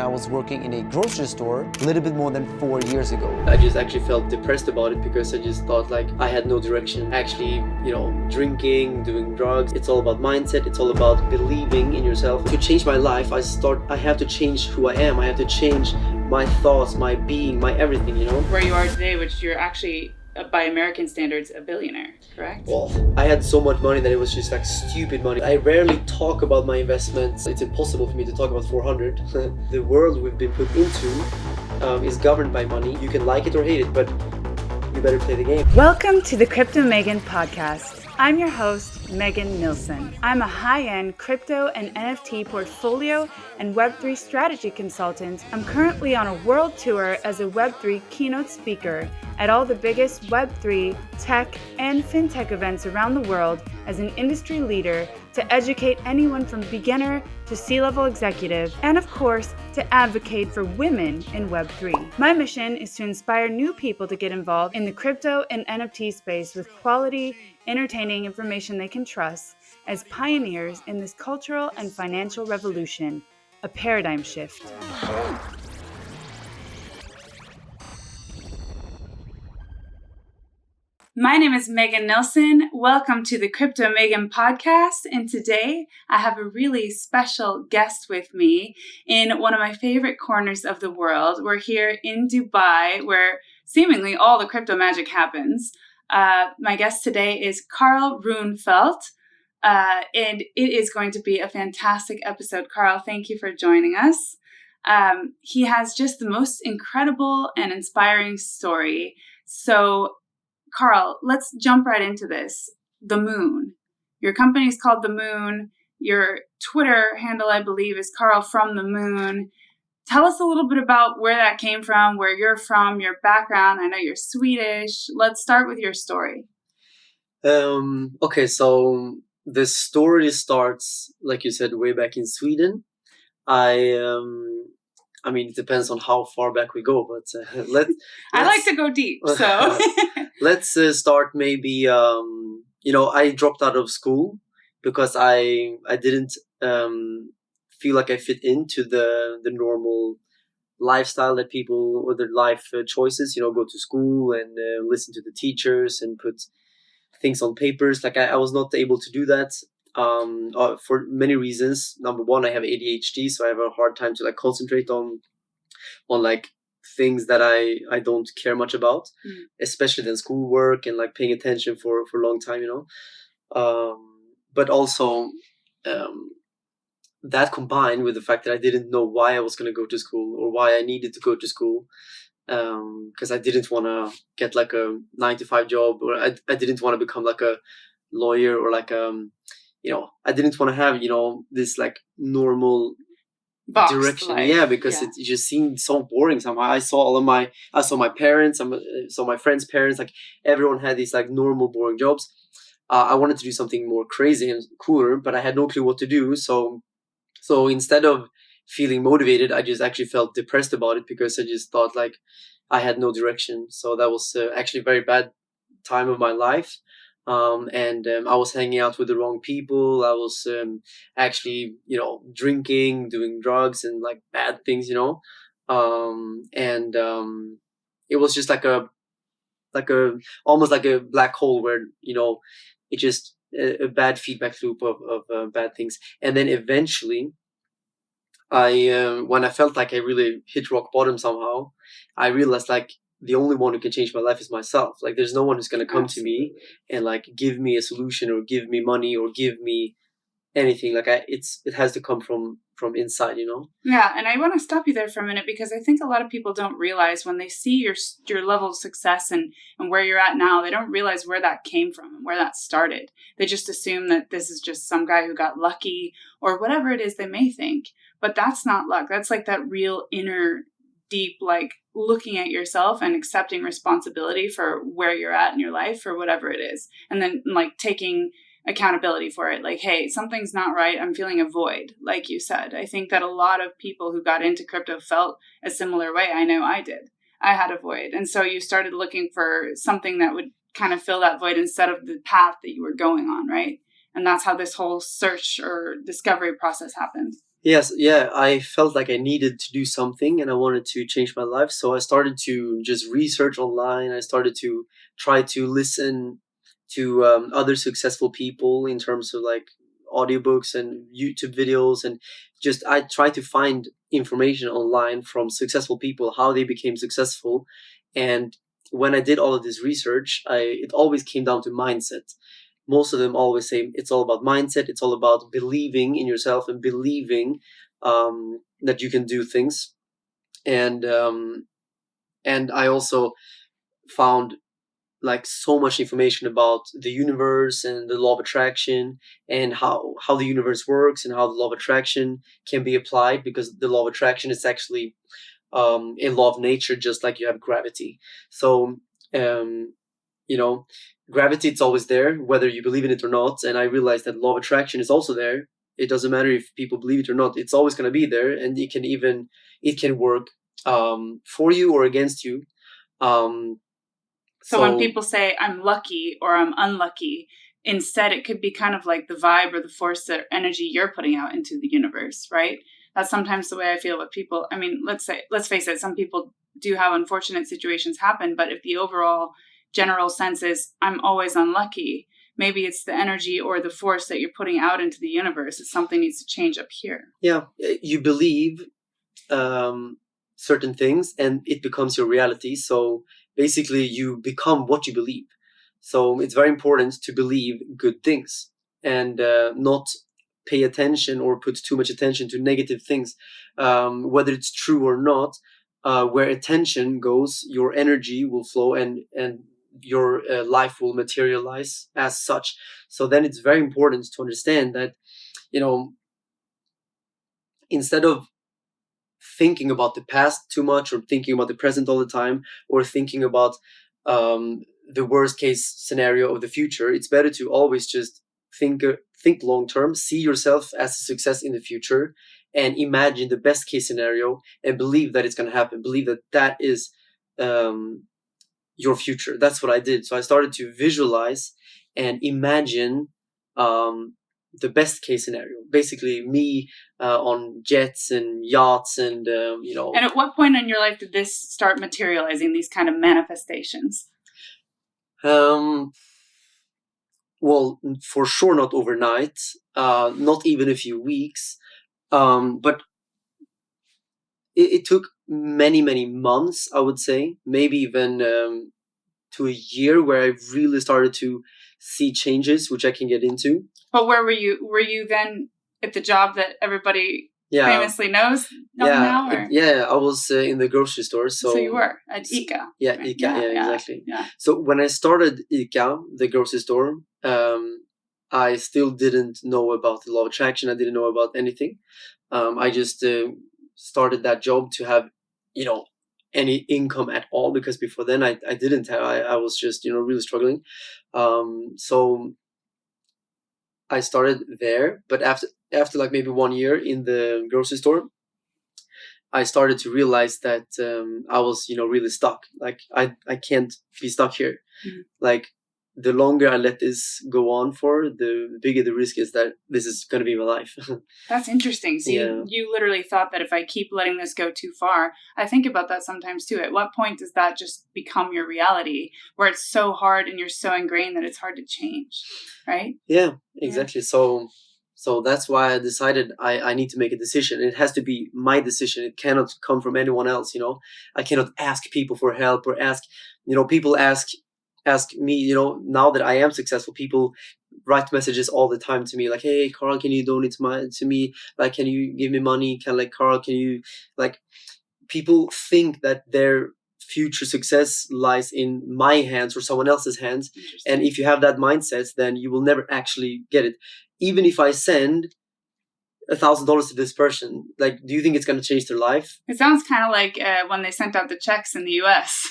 I was working in a grocery store a little bit more than 4 years ago. I just actually felt depressed about it because I just thought like I had no direction. Actually, drinking, doing drugs, it's all about mindset. It's all about believing in yourself. To change my life, I have to change who I am. I have to change my thoughts, my being, my everything, Where you are today, which you're actually, by American standards, a billionaire, correct? Well, I had so much money that it was just like stupid money. I rarely talk about my investments. It's impossible for me to talk about 400. The world we've been put into is governed by money. You can like it or hate it, but you better play the game. Welcome to the Crypto Megan podcast. I'm your host, Megan Nilsson. I'm a high-end crypto and NFT portfolio and Web3 strategy consultant. I'm currently on a world tour as a Web3 keynote speaker at all the biggest Web3, tech, and fintech events around the world as an industry leader to educate anyone from beginner to C-level executive, and of course, to advocate for women in Web3. My mission is to inspire new people to get involved in the crypto and NFT space with quality, entertaining information they can trust as pioneers in this cultural and financial revolution, a paradigm shift. My name is Megan Nilsson. Welcome to the Crypto Megan podcast. And today I have a really special guest with me in one of my favorite corners of the world. We're here in Dubai, where seemingly all the crypto magic happens. My guest today is Carl Runefelt, and it is going to be a fantastic episode. Carl, thank you for joining us. He has just the most incredible and inspiring story. So, Carl, let's jump right into this. The Moon. Your company is called The Moon. Your Twitter handle, I believe, is Carl from the Moon. Tell us a little bit about where that came from, where you're from, your background. I know you're Swedish. Let's start with your story. Okay, so the story starts, like you said, way back in Sweden. I mean, it depends on how far back we go, but I like to go deep, so. Let's start maybe, I dropped out of school because I didn't feel like I fit into the normal lifestyle that people, or their life choices, go to school and listen to the teachers and put things on papers. Like I was not able to do that for many reasons. Number one, I have ADHD, so I have a hard time to like concentrate on like things that I don't care much about, especially then schoolwork and like paying attention for a long time, but also that combined with the fact that I didn't know why I was going to go to school or why I needed to go to school, because I didn't want to get like a 9-to-5 job, or I didn't want to become like a lawyer, or like I didn't want to have this like normal Boxed direction life. Because it just seemed so boring somehow. I saw my parents, saw my friends' parents, like everyone had these like normal boring jobs. I wanted to do something more crazy and cooler, but I had no clue what to do. So instead of feeling motivated, I just actually felt depressed about it because I just thought like I had no direction. So that was actually a very bad time of my life. I was hanging out with the wrong people. I was actually, drinking, doing drugs and like bad things, it was just like a almost like a black hole where, it just a bad feedback loop of bad things. And then eventually when I felt like I really hit rock bottom somehow, I realized like the only one who can change my life is myself. Like there's no one who's going to come to me and like give me a solution or give me money or give me anything. Like it has to come from inside, Yeah, and I want to stop you there for a minute because I think a lot of people don't realize when they see your level of success and where you're at now, they don't realize where that came from and where that started. They just assume that this is just some guy who got lucky or whatever it is they may think. But that's not luck. That's like that real inner deep, like looking at yourself and accepting responsibility for where you're at in your life or whatever it is. And then like taking accountability for it. Like, hey, something's not right. I'm feeling a void. Like you said, I think that a lot of people who got into crypto felt a similar way. I know I did. I had a void. And so you started looking for something that would kind of fill that void instead of the path that you were going on, right? And that's how this whole search or discovery process happened. Yes, yeah, I felt like I needed to do something and I wanted to change my life. So I started to just research online. I started to try to listen to other successful people in terms of like audiobooks and YouTube videos. And just I tried to find information online from successful people, how they became successful. And when I did all of this research, it always came down to mindset. Most of them always say it's all about mindset. It's all about believing in yourself and believing that you can do things. And I also found like so much information about the universe and the law of attraction, and how the universe works and how the law of attraction can be applied, because the law of attraction is actually a law of nature, just like you have gravity. So um, you know, gravity, it's always there whether you believe in it or not. And I realized that law of attraction is also there. It doesn't matter if people believe it or not, it's always going to be there, and it can work for you or against you. um So when so people say I'm lucky or I'm unlucky, instead it could be kind of like the vibe or the force or energy you're putting out into the universe, right? That's sometimes the way I feel with people. I mean, let's face it, some people do have unfortunate situations happen, but if the overall general sense is I'm always unlucky, maybe it's the energy or the force that you're putting out into the universe. It's something needs to change up here. yeah, you believe certain things and it becomes your reality. So basically you become what you believe. So it's very important to believe good things, and not pay attention or put too much attention to negative things, whether it's true or not. Where attention goes, your energy will flow, and your life will materialize as such. So then it's very important to understand that, you know, instead of thinking about the past too much, or thinking about the present all the time, or thinking about the worst case scenario of the future, it's better to always just think long term, see yourself as a success in the future, and imagine the best case scenario, and believe that it's going to happen. Believe that that is your future. That's what I did. So I started to visualize and imagine the best case scenario. Basically, me on jets and yachts, and And at what point in your life did this start materializing, these kind of manifestations? Well, for sure not overnight, not even a few weeks, but it took many months, I would say, maybe even to a year, where I really started to see changes, which I can get into. But where were you? Were you then at the job that everybody Yeah, famously knows now? Or? yeah. I was in the grocery store. So you were at ICA. Yeah, right? ICA. Yeah, exactly. Yeah. So when I started ICA, the grocery store, I still didn't know about the law of attraction. I didn't know about anything. I just started that job to have, any income at all, because before then I didn't have. I was just really struggling. So I started there, but after like maybe 1 year in the grocery store, I started to realize that I was really stuck. Like I can't be stuck here. Mm-hmm. Like the longer I let this go on for, the bigger the risk is that this is going to be my life. That's interesting. So you literally thought that if I keep letting this go too far, I think about that sometimes too. At what point does that just become your reality, where it's so hard and you're so ingrained that it's hard to change, right? Yeah, exactly. Yeah. So that's why I decided I need to make a decision. It has to be my decision. It cannot come from anyone else. I cannot ask people for help, or people ask me, now that I am successful, people write messages all the time to me like, hey, Carl, can you donate to me? Like, can you give me money? Carl, can you, like, people think that their future success lies in my hands or someone else's hands. And if you have that mindset, then you will never actually get it. Even if I send $1,000 to this person, like, do you think it's going to change their life? It sounds kind of like when they sent out the checks in the US.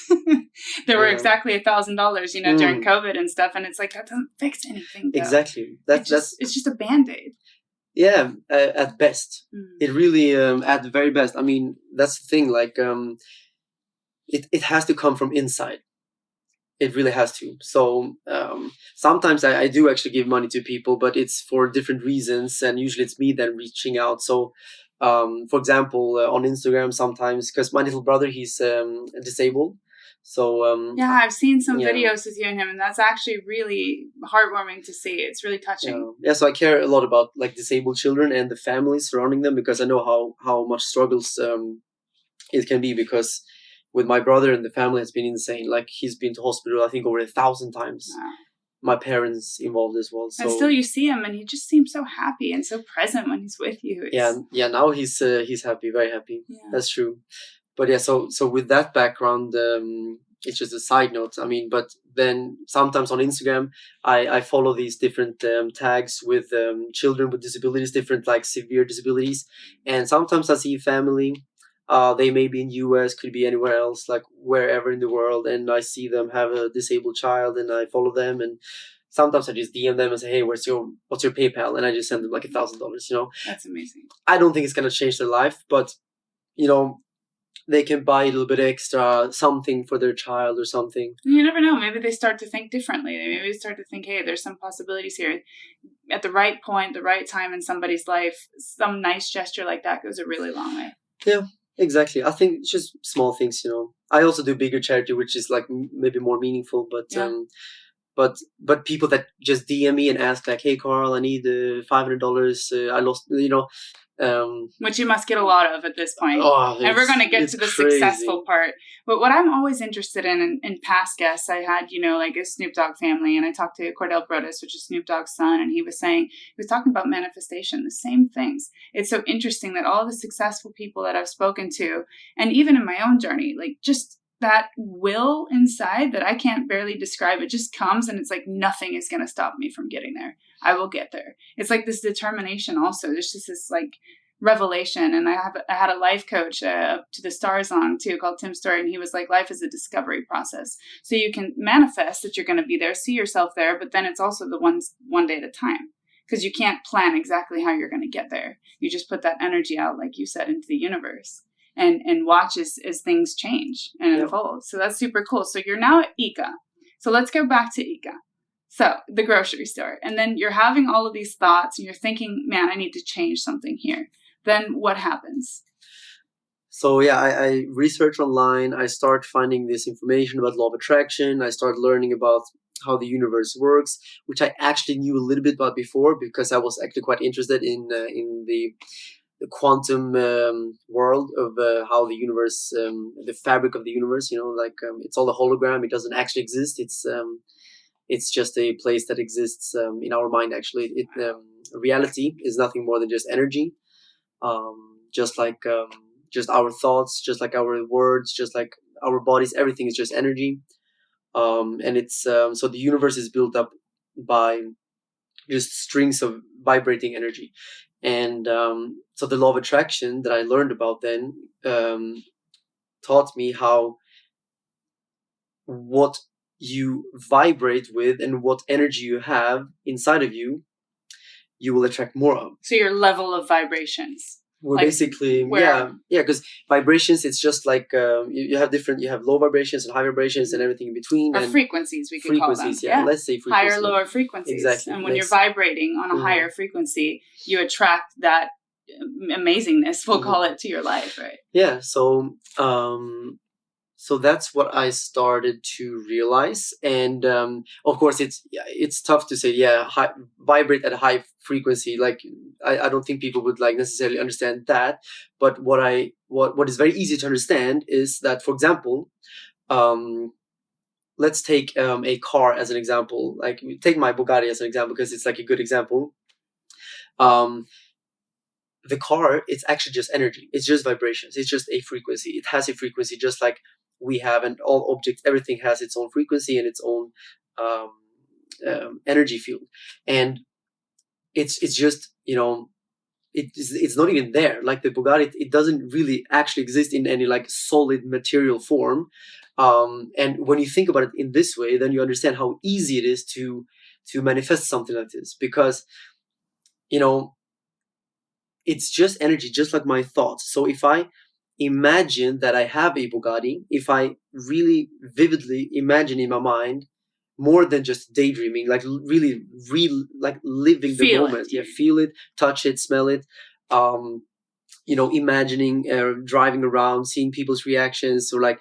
There were exactly $1,000, during COVID and stuff, and it's like, that doesn't fix anything, though. Exactly. It's just a Band-Aid. Yeah, at best. It really, at the very best. I mean, that's the thing. Like, it has to come from inside. It really has to. So sometimes I do actually give money to people, but it's for different reasons, and usually it's me then reaching out. So For example, on Instagram sometimes, because my little brother, he's disabled. So yeah, I've seen some yeah. videos with you and him, and that's actually really heartwarming to see. It's really touching. Yeah, so I care a lot about like disabled children and the families surrounding them, because I know how much struggles it can be, because with my brother and the family has been insane. Like he's been to hospital, I think, over 1,000 times. Wow. My parents involved as well. So And still you see him and he just seems so happy and so present when he's with you. yeah. Now he's happy, very happy. Yeah. That's true. But yeah, so with that background, it's just a side note. I mean, but then sometimes on Instagram, I follow these different tags with children with disabilities, different like severe disabilities, and sometimes I see family. They may be in US, could be anywhere else, like wherever in the world, and I see them have a disabled child, and I follow them, and sometimes I just DM them and say, hey, what's your PayPal, and I just send them like $1,000. You know, that's amazing. I don't think it's gonna change their life, but you know, they can buy a little bit extra something for their child or something. You never know. Maybe they start to think differently. Maybe they start to think, hey, there's some possibilities here. At the right point, the right time in somebody's life, some nice gesture like that goes a really long way. Yeah. Exactly. I think it's just small things, you know. I also do bigger charity, which is like maybe more meaningful, but yeah. But people that just DM me and ask like, hey Carl, I need $500. I lost, you know. Which you must get a lot of at this point. Oh, and we're going to get to the crazy. Successful part. But what I'm always interested in past guests, I had, you know, like a Snoop Dogg family, and I talked to Cordell Broadus, which is Snoop Dogg's son, and he was talking about manifestation, the same things. It's so interesting that all the successful people that I've spoken to, and even in my own journey, like just that will inside that I can't barely describe, it just comes, and it's like nothing is going to stop me from getting there. I will get there. It's like this determination also. There's just this like revelation. And I had a life coach to the stars on too, called Tim Story. And he was like, life is a discovery process. So you can manifest that you're going to be there, see yourself there, but then it's also the one day at a time, because you can't plan exactly how you're going to get there. You just put that energy out, like you said, into the universe and watch as things change and unfold. So that's super cool. So you're now at ICA. So let's go back to ICA. So the grocery store, and then you're having all of these thoughts and you're thinking, man, I need to change something here. Then what happens? So yeah, I research online. I start finding this information about law of attraction. I start learning about how the universe works, which I actually knew a little bit about before, because I was actually quite interested in the quantum world of how the universe, the fabric of the universe, you know, like it's all a hologram. It doesn't actually exist. It's just a place that exists in our mind. Actually, reality is nothing more than just energy, just like just our thoughts, just like our words, just like our bodies. Everything is just energy, and it's so the universe is built up by just strings of vibrating energy, and so the law of attraction that I learned about then taught me how what you vibrate with and what energy you have inside of you, you will attract more of. So your level of vibrations. Well, like basically, because vibrations, it's just like you have low vibrations and high vibrations and everything in between. Or and frequencies, we could call them. Yeah, let's say frequencies. Higher, lower frequencies. Exactly. And when you're vibrating on a higher frequency, you attract that amazingness, we'll call it, to your life, right? Yeah, so so that's what I started to realize, and of course it's tough to say vibrate at a high frequency. Like I don't think people would like necessarily understand that, but what is very easy to understand is that, for example, let's take a car as an example. Like take my Bughatti as an example, because it's like a good example. The car, it's actually just energy. It's just vibrations. It's just a frequency. It has a frequency just like we have, and all objects, everything has its own frequency and its own energy field. And it's just, you know, it's not even there. Like the Bughatti, it doesn't really actually exist in any like solid material form. And when you think about it in this way, then you understand how easy it is to manifest something like this, because, you know, it's just energy, just like my thoughts. So if I imagine that I have a Bughatti, if I really vividly imagine in my mind, more than just daydreaming, like really like living the moment, feel it, touch it, smell it, imagining driving around, seeing people's reactions, or like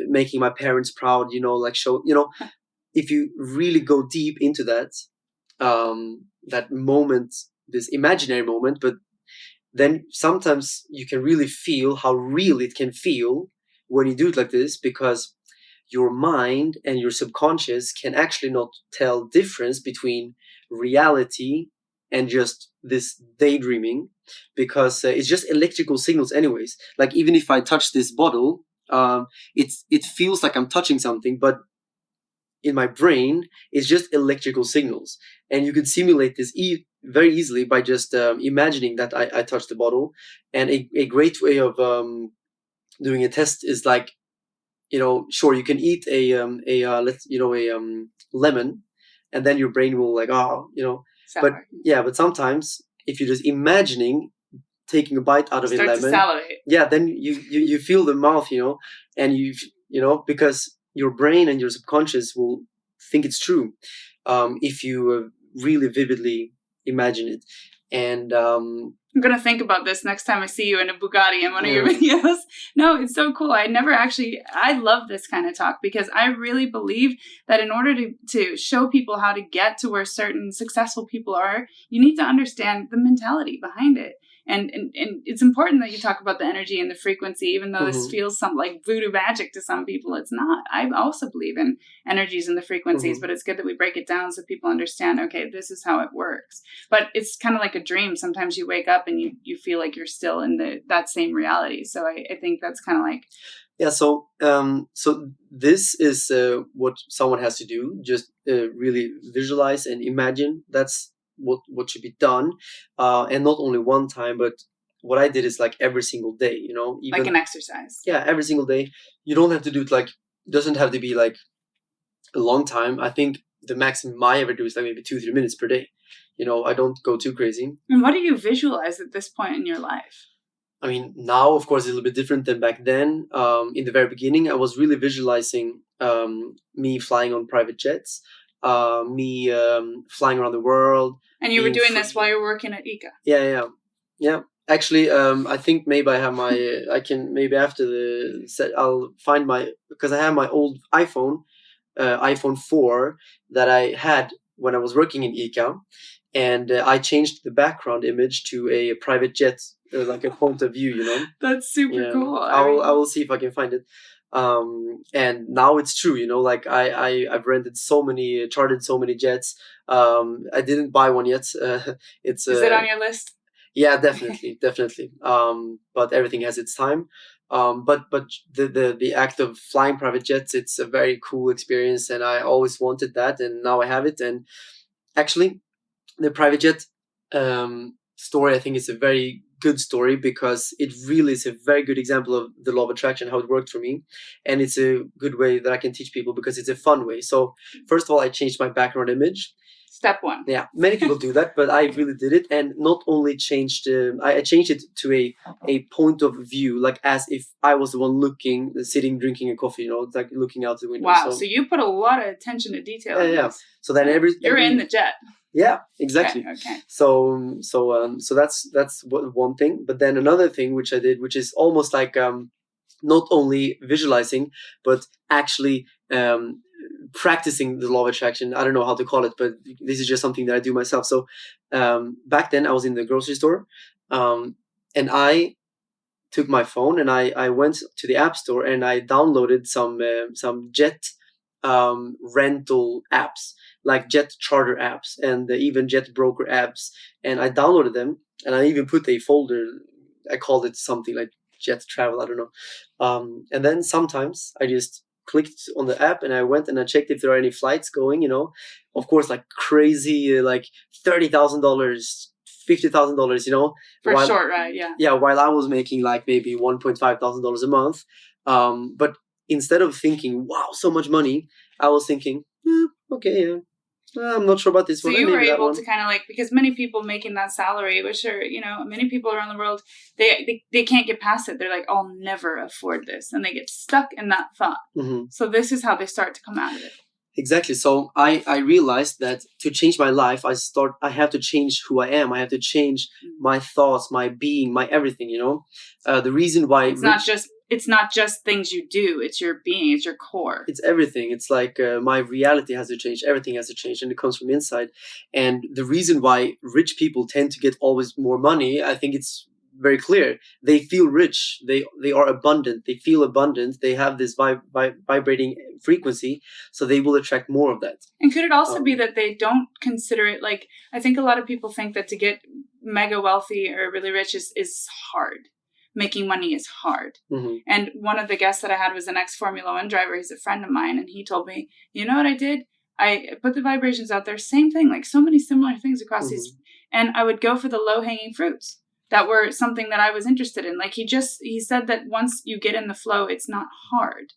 making my parents proud, like show, if you really go deep into that, that moment, this imaginary moment, but then sometimes you can really feel how real it can feel when you do it like this, because your mind and your subconscious can actually not tell difference between reality and just this daydreaming, because it's just electrical signals anyways. Like even if I touch this bottle, it feels like I'm touching something, but in my brain it's just electrical signals, and you can simulate this very easily by just imagining that I touched the bottle. And a great way of doing a test is like, sure, you can eat a lemon, and then your brain will like, but yeah, but sometimes if you're just imagining taking a bite out of a lemon, yeah, then you feel the mouth, and because your brain and your subconscious will think it's true if you really vividly imagine it. And I'm going to think about this next time I see you in a Bughatti in one of your videos. No, it's so cool. I love this kind of talk, because I really believe that in order to show people how to get to where certain successful people are, you need to understand the mentality behind it. And it's important that you talk about the energy and the frequency, even though this feels like voodoo magic to some people. It's not. I also believe in energies and the frequencies, but it's good that we break it down so people understand, okay, this is how it works. But it's kind of like a dream. Sometimes you wake up and you feel like you're still in that same reality. So I think that's kind of like... Yeah, so this is what someone has to do. Just really visualize and imagine. That's what should be done, and not only one time, but what I did is like every single day, even, like an exercise. Yeah, every single day. You don't have to do it it doesn't have to be like a long time. I think the maximum I ever do is like maybe 2-3 minutes per day. I don't go too crazy. And what do you visualize at this point in your life? I mean, now, of course, it's a little bit different than back then. In the very beginning, I was really visualizing me flying on private jets, me flying around the world. And you were doing this while you were working at ICA? Yeah. Actually, I think maybe I have my... I can maybe after the set, I'll find because I have my old iPhone 4 that I had when I was working in ICA, and I changed the background image to a private jet, like a point of view, That's super cool. I will see if I can find it. And now it's true, like I've chartered so many jets. I didn't buy one yet. Is it on your list? Yeah, definitely. But everything has its time. But the act of flying private jets, it's a very cool experience, and I always wanted that, and now I have it. And actually, the private jet story, I think, is a very good story, because it really is a very good example of the law of attraction, how it worked for me. And it's a good way that I can teach people, because it's a fun way. So first of all, I changed my background image. Step one. Yeah, many people do that, but I really did it. And not only changed, I changed it to a point of view, like as if I was the one sitting, drinking a coffee, like looking out the window. Wow, so you put a lot of attention to detail. Yeah. So then you're in the jet. Yeah, exactly. Okay. So that's one thing. But then another thing which I did, which is almost like not only visualizing, but actually practicing the law of attraction. I don't know how to call it, but this is just something that I do myself. So back then I was in the grocery store, and I took my phone and I went to the app store and I downloaded some jet rental apps, like jet charter apps and even jet broker apps, and I downloaded them, and I even put a folder. I called it something like jet travel, I don't know. And then sometimes I just clicked on the app and I went and I checked if there are any flights going, of course, like crazy, like $30,000, $50,000, for a short ride. Yeah, while I was making like maybe $1,500 a month. But instead of thinking, wow, so much money, I was thinking, okay, yeah, I'm not sure about this one. So you were able to kind of because many people making that salary, which are, many people around the world, they can't get past it. They're like, I'll never afford this. And they get stuck in that thought. Mm-hmm. So this is how they start to come out of it. Exactly. So I realized that to change my life, I have to change who I am. I have to change my thoughts, my being, my everything, the reason why It's not just things you do, it's your being, it's your core. it's everything. It's like my reality has to change. Everything has to change, and it comes from inside. And the reason why rich people tend to get always more money, I think it's very clear. They feel rich. They are abundant. They feel abundant. They have this vibrating frequency, so they will attract more of that. And could it also be that they don't consider it like, I think a lot of people think that to get mega wealthy or really rich is hard. Making money is hard. Mm-hmm. And one of the guests that I had was an ex-Formula One driver. He's a friend of mine. And he told me, you know what I did? I put the vibrations out there. Same thing, like so many similar things across these. And I would go for the low-hanging fruits that were something that I was interested in. Like he said that once you get in the flow, it's not hard.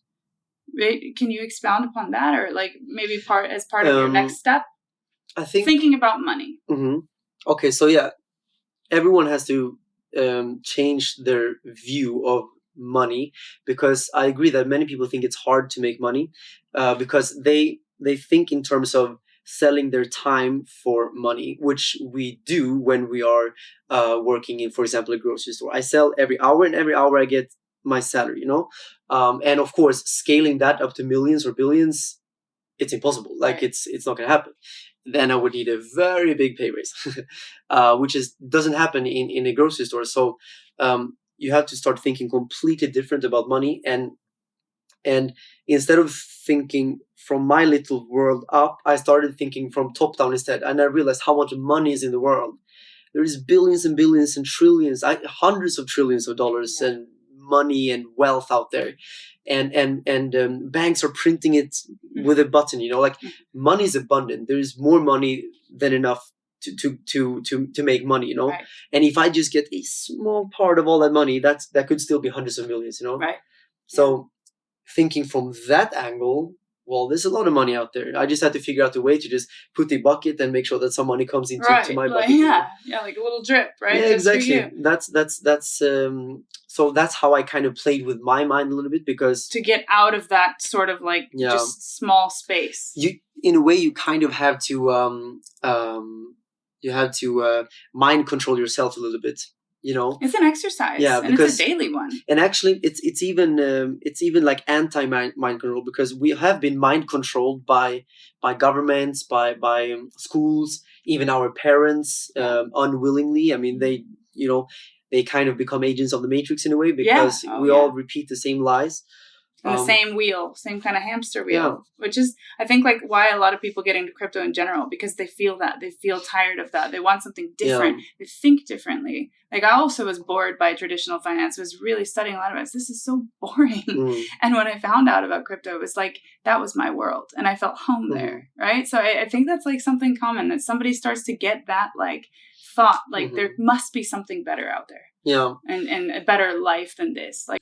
Right? Can you expound upon that? Or like maybe as part of your next step? I think thinking about money. Mm-hmm. Okay, so yeah, everyone has to change their view of money, because I agree that many people think it's hard to make money because they think in terms of selling their time for money, which we do when we are working in, for example, a grocery store. I sell every hour, and every hour I get my salary, and of course scaling that up to millions or billions, it's impossible. Like Right. it's not gonna happen. Then I would need a very big pay raise, which doesn't happen in a grocery store. So you have to start thinking completely different about money, and instead of thinking from my little world up, I started thinking from top down instead, and I realized how much money is in the world. There is billions and billions and trillions, hundreds of trillions of dollars and money and wealth out there, and banks are printing it with a button. Like money is abundant. There is more money than enough to make money. Right. And if I just get a small part of all that money, that could still be hundreds of millions. Right. So thinking from that angle, well, there's a lot of money out there. I just had to figure out a way to just put the bucket and make sure that some money comes into to my bucket. Yeah, like a little drip, right? Yeah, Just for exactly. you. So that's how I kind of played with my mind a little bit, because To get out of that sort of like just small space. you, in a way, you kind of have to mind control yourself a little bit. It's an exercise. Yeah, and because it's a daily one. And actually, it's even like anti mind control, because we have been mind controlled by governments, by schools, even our parents, unwillingly. I mean, they kind of become agents of the Matrix in a way, because we all repeat the same lies. And the same wheel, same kind of hamster wheel, which is, I think, like why a lot of people get into crypto in general, because they feel that. They feel tired of that. They want something different. They think differently. Like I also was bored by traditional finance, was really studying a lot of it. This is so boring. And when I found out about crypto, it was like, that was my world. And I felt home there, right? So I think that's like something common, that somebody starts to get that like thought, like there must be something better out there. Yeah. And a better life than this. Like.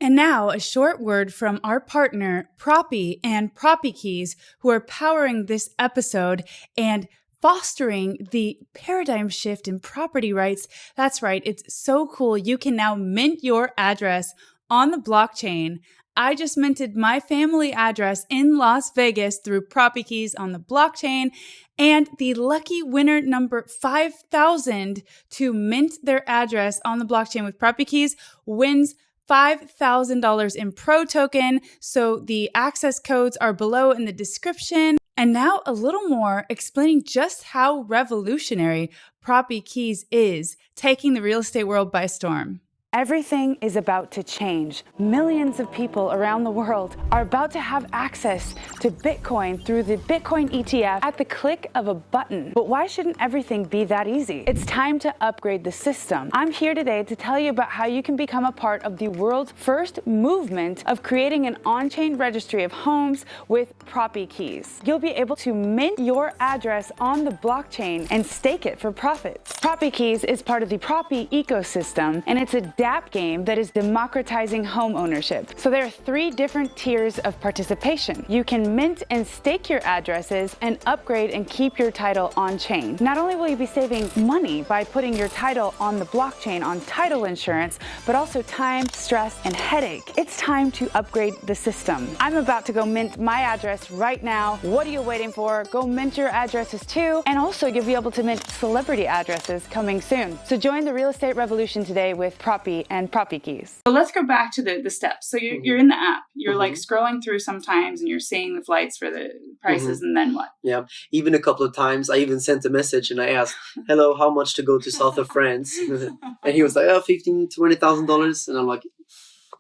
And now a short word from our partner, PROPY and PropyKeys, who are powering this episode and fostering the paradigm shift in property rights. That's right. It's so cool. You can now mint your address on the blockchain. I just minted my family address in Las Vegas through PropyKeys on the blockchain, and the lucky winner number 5,000 to mint their address on the blockchain with PropyKeys wins $5,000 in Pro token. So the access codes are below in the description. And now a little more explaining just how revolutionary PropyKeys is, taking the real estate world by storm. Everything is about to change. Millions of people around the world are about to have access to Bitcoin through the Bitcoin ETF at the click of a button. But why shouldn't everything be that easy? It's time to upgrade the system. I'm here today to tell you about how you can become a part of the world's first movement of creating an on-chain registry of homes with PropyKeys. You'll be able to mint your address on the blockchain and stake it for profits. PropyKeys is part of the Propy ecosystem, and it's a DApp game that is democratizing home ownership. So there are 3 different tiers of participation. You can mint and stake your addresses and upgrade and keep your title on chain. Not only will you be saving money by putting your title on the blockchain on title insurance, but also time, stress, and headache. It's time to upgrade the system. I'm about to go mint my address right now. What are you waiting for? Go mint your addresses too. And also you'll be able to mint celebrity addresses coming soon. So join the real estate revolution today with PROPY and PropyKeys. So let's go back to the steps. So you're in the app. You're like scrolling through sometimes and you're seeing the flights for the prices and then what? Yeah. Even a couple of times I even sent a message and I asked, hello, how much to go to south of France? And he was like, $15,000 to $20,000. And I'm like,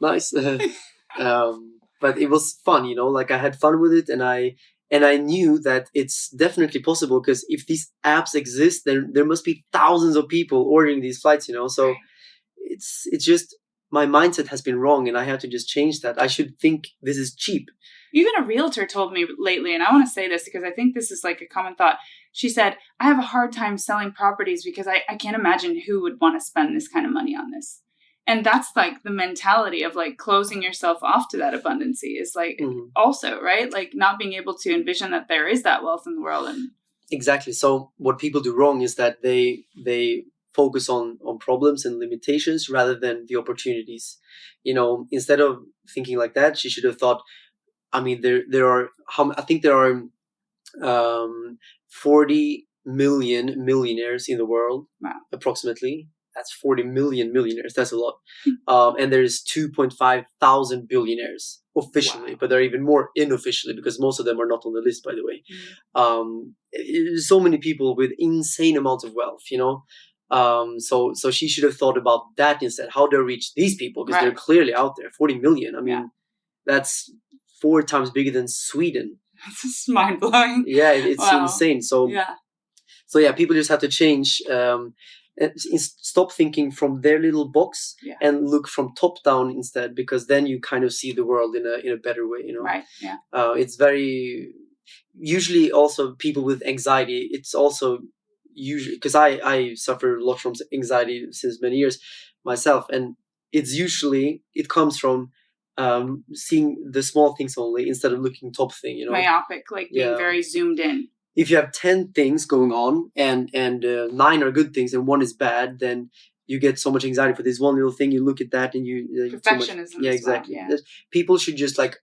nice. But it was fun, like I had fun with it, and I knew that it's definitely possible, because if these apps exist, then there must be thousands of people ordering these flights, so it's just my mindset has been wrong, and I have to just change that. I should think this is cheap. Even a realtor told me lately, and I want to say this because I think this is like a common thought. She said, I have a hard time selling properties because I can't imagine who would want to spend this kind of money on this. And that's like the mentality of like closing yourself off to that abundancy is like also, right? Like not being able to envision that there is that wealth in the world. And exactly. So what people do wrong is that they focus on problems and limitations rather than the opportunities. Instead of thinking like that, she should have thought, I mean, there are 40 million millionaires in the world, approximately. That's 40 million millionaires. That's a lot. And there's 2.5 thousand billionaires officially, but there are even more unofficially, because most of them are not on the list, by the way. So many people with insane amounts of wealth, So she should have thought about that instead. How do I reach these people? Because they're clearly out there. 40 million. I mean, that's 4 times bigger than Sweden. That's just mind blowing. Yeah, it's insane. So people just have to change. Stop thinking from their little box and look from top down instead, because then you kind of see the world in a better way. Right. Yeah. It's very usually also people with anxiety. It's also usually because I suffer a lot from anxiety since many years myself, and it comes from seeing the small things only instead of looking top thing. Myopic, like being very zoomed in. If you have 10 things going on and 9 are good things and 1 is bad, then you get so much anxiety for this one little thing. You look at that and you perfectionism. Yeah, exactly. Well, people should just like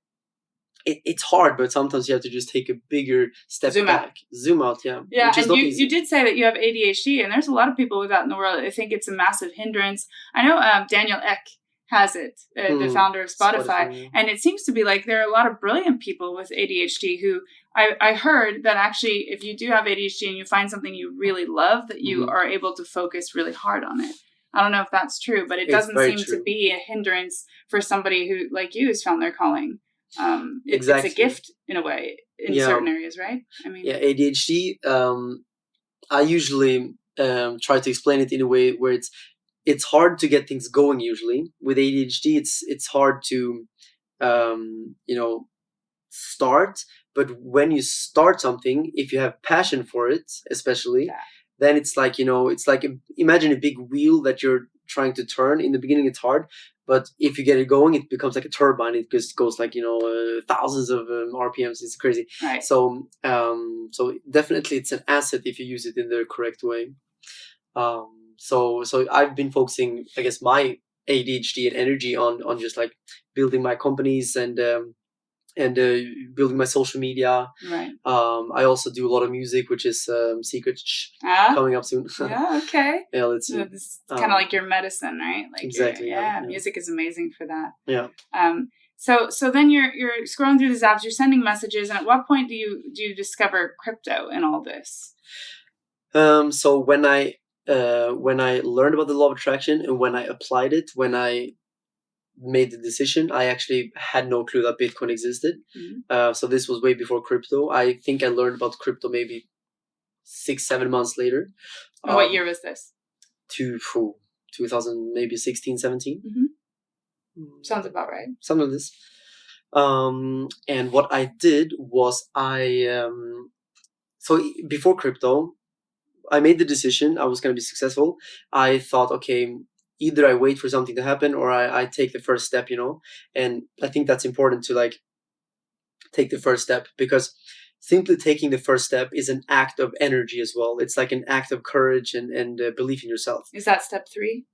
it's hard, but sometimes you have to just take a bigger step back, zoom out. Yeah. And you did say that you have ADHD, and there's a lot of people with that in the world. I think it's a massive hindrance. I know Daniel Ek has it, the founder of Spotify. And it seems to be like there are a lot of brilliant people with ADHD who I heard that actually if you do have ADHD and you find something you really love, that you are able to focus really hard on it. I don't know if that's true, but it doesn't seem to be a hindrance for somebody who, like you, has found their calling. It's a gift in a way in certain areas, right? I mean, ADHD, I usually try to explain it in a way where it's hard to get things going. Usually with ADHD, it's hard to start, but when you start something, if you have passion for it, especially, then it's like imagine a big wheel that you're trying to turn. In the beginning it's hard, but if you get it going, it becomes like a turbine. It just goes like thousands of RPMs. It's crazy. Right. So definitely it's an asset if you use it in the correct way. So I've been focusing, I guess, my ADHD and energy on just like building my companies and building my social media. Right. I also do a lot of music, which is secret coming up soon. Yeah. Okay. Yeah. Let's see. So this is kind of like your medicine, right? Like exactly. Yeah. Music is amazing for that. Yeah. So then you're scrolling through these apps, you're sending messages, and at what point do you discover crypto in all this? So when I learned about the law of attraction and when I applied it, when I made the decision, I actually had no clue that Bitcoin existed. So this was way before crypto. I think I learned about crypto maybe 6-7 months later. And what year was this? 2000, maybe 16, 17. Sounds about right. Something like this. And what I did was so before crypto, I made the decision I was going to be successful. I thought, okay, either I wait for something to happen or I take the first step, and I think that's important to like take the first step, because simply taking the first step is an act of energy as well. It's like an act of courage and belief in yourself. Is that step 3?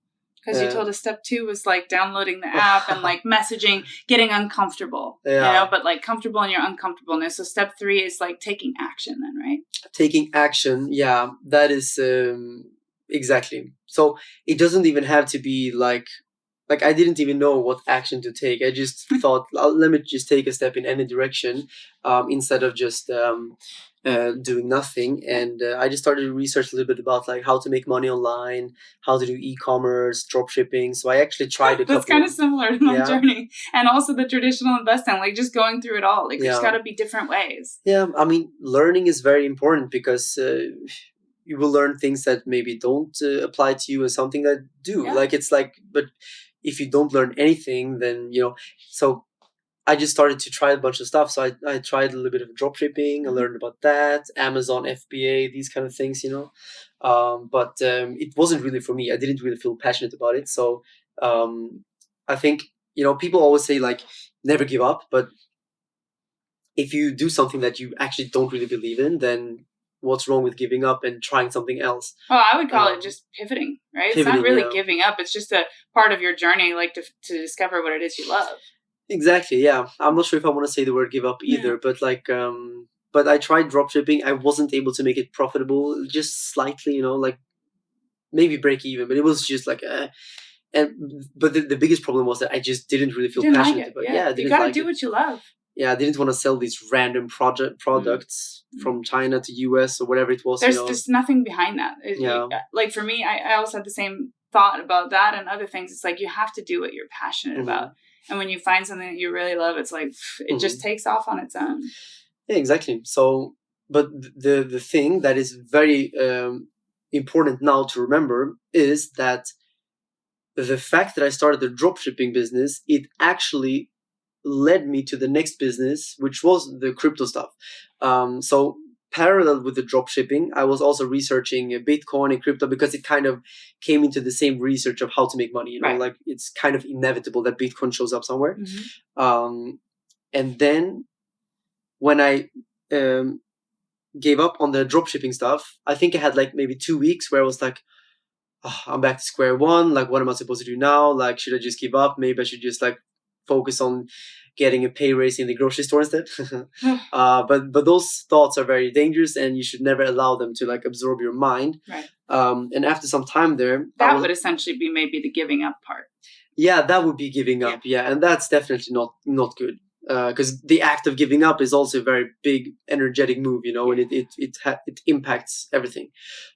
Because you told us step 2 was like downloading the app and like messaging, getting uncomfortable, but like comfortable in your uncomfortableness. So step 3 is like taking action then, right? Taking action. Yeah, that is exactly. So it doesn't even have to be like I didn't even know what action to take. I just thought, let me just take a step in any direction instead of just doing nothing. And I just started to research a little bit about like how to make money online, how to do e-commerce, drop shipping. So I actually tried a couple. That's kind of similar to my journey. And also the traditional investing, like just going through it all. Like there's got to be different ways. Yeah, I mean, learning is very important because you will learn things that maybe don't apply to you and something that do. Yeah. Like it's like, but if you don't learn anything, then, so I just started to try a bunch of stuff. So I tried a little bit of drop shipping. I learned about that, Amazon FBA, these kind of things, but it wasn't really for me. I didn't really feel passionate about it. So I think, people always say like, never give up. But if you do something that you actually don't really believe in, then what's wrong with giving up and trying something else? Well, I would call it just pivoting, right? It's not really giving up. It's just a part of your journey, like to discover what it is you love. Exactly. Yeah. I'm not sure if I want to say the word give up either, but like, but I tried drop shipping. I wasn't able to make it profitable, just slightly, like maybe break even, but it was just like, but the biggest problem was that I just didn't really feel passionate about it. Yeah. You got to do what you love. Yeah, I didn't want to sell these random products from China to US or whatever it was. There's nothing behind that. Like for me, I also had the same thought about that and other things. It's like you have to do what you're passionate about. And when you find something that you really love, it's like it just takes off on its own. Yeah, exactly. So, but the thing that is very important now to remember is that the fact that I started the dropshipping business, it actually led me to the next business, which was the crypto stuff. So parallel with the drop shipping, I was also researching Bitcoin and crypto because it kind of came into the same research of how to make money. Like it's kind of inevitable that Bitcoin shows up somewhere. And then when I gave up on the drop shipping stuff, I think I had like maybe 2 weeks where I was like, oh, I'm back to square one. Like, what am I supposed to do now? Like, should I just give up? Maybe I should just like focus on getting a pay raise in the grocery store instead. But those thoughts are very dangerous and you should never allow them to like absorb your mind. Right. And after some time there, that would essentially be maybe the giving up part. Yeah, that would be giving up. Yeah. And that's definitely not good. Because the act of giving up is also a very big energetic move, and it impacts everything.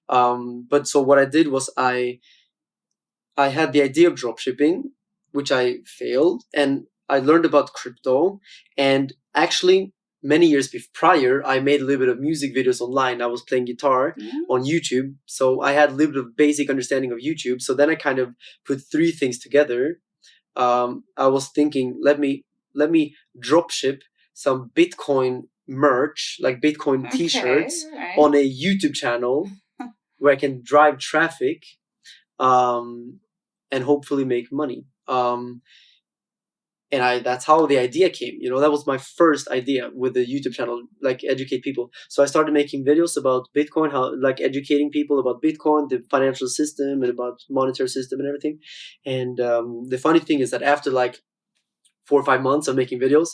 But so what I did was I had the idea of dropshipping, which I failed, and I learned about crypto. And actually, many years prior, I made a little bit of music videos online. I was playing guitar on YouTube, so I had a little bit of basic understanding of YouTube. So then I kind of put 3 things together. I was thinking, let me dropship some Bitcoin merch, like Bitcoin t-shirts, on a YouTube channel where I can drive traffic and hopefully make money. And that's how the idea came. That was my first idea with the YouTube channel, like educate people. So I started making videos about Bitcoin, how like educating people about Bitcoin, the financial system, and about monetary system and everything. And the funny thing is that after like 4 or 5 months of making videos,